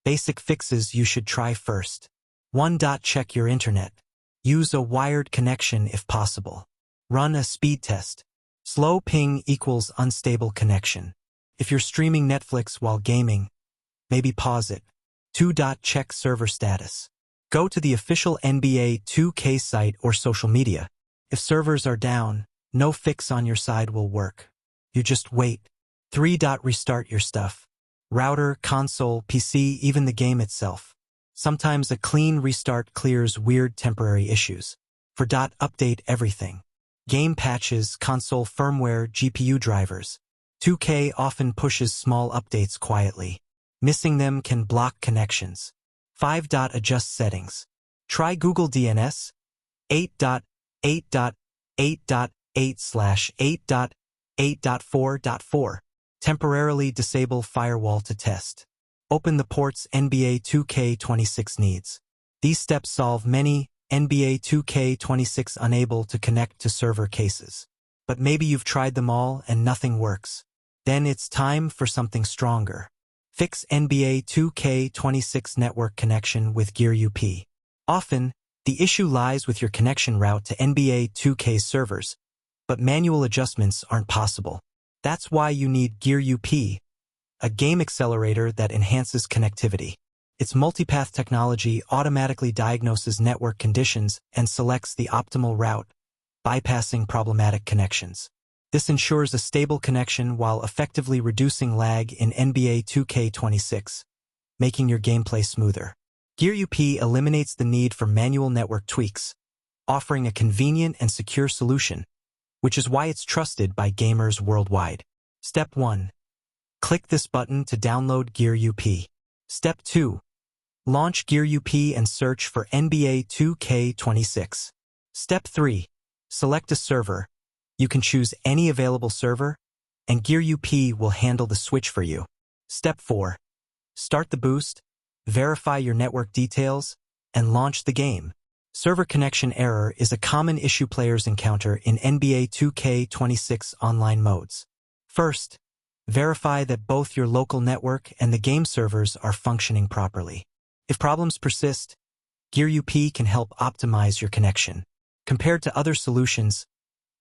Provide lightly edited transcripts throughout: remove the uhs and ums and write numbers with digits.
Basic fixes you should try first. 1. Check your internet. Use a wired connection if possible. Run a speed test. Slow ping equals unstable connection. If you're streaming Netflix while gaming, maybe pause it. 2. Check server status. Go to the official NBA 2K site or social media. If servers are down, no fix on your side will work. You just wait. 3. Restart your stuff. Router, console, PC, even the game itself. Sometimes a clean restart clears weird temporary issues. 4. Update everything. Game patches, console firmware, GPU drivers. 2K often pushes small updates quietly. Missing them can block connections. 5. Adjust settings. Try Google DNS. 8.8.8.8/8.8.4.4. Temporarily disable firewall to test. Open the ports NBA 2K26 needs. These steps solve many NBA 2K26 unable to connect to server cases. But maybe you've tried them all and nothing works. Then it's time for something stronger. Fix NBA 2K26 network connection with Gear UP. Often, the issue lies with your connection route to NBA 2K servers, but manual adjustments aren't possible. That's why you need Gear UP, a game accelerator that enhances connectivity. Its multipath technology automatically diagnoses network conditions and selects the optimal route, bypassing problematic connections. This ensures a stable connection while effectively reducing lag in NBA 2K26, making your gameplay smoother. Gear UP eliminates the need for manual network tweaks, offering a convenient and secure solution, which is why it's trusted by gamers worldwide. Step 1. Click this button to download Gear UP. Step 2. Launch Gear UP and search for NBA 2K26. Step 3. Select a server. You can choose any available server, and Gear UP will handle the switch for you. Step 4. Start the boost, verify your network details, and launch the game. Server connection error is a common issue players encounter in NBA 2K26 online modes. First, verify that both your local network and the game servers are functioning properly. If problems persist, Gear UP can help optimize your connection. Compared to other solutions,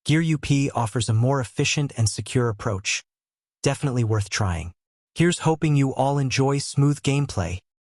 Gear UP offers a more efficient and secure approach. Definitely worth trying. Here's hoping you all enjoy smooth gameplay.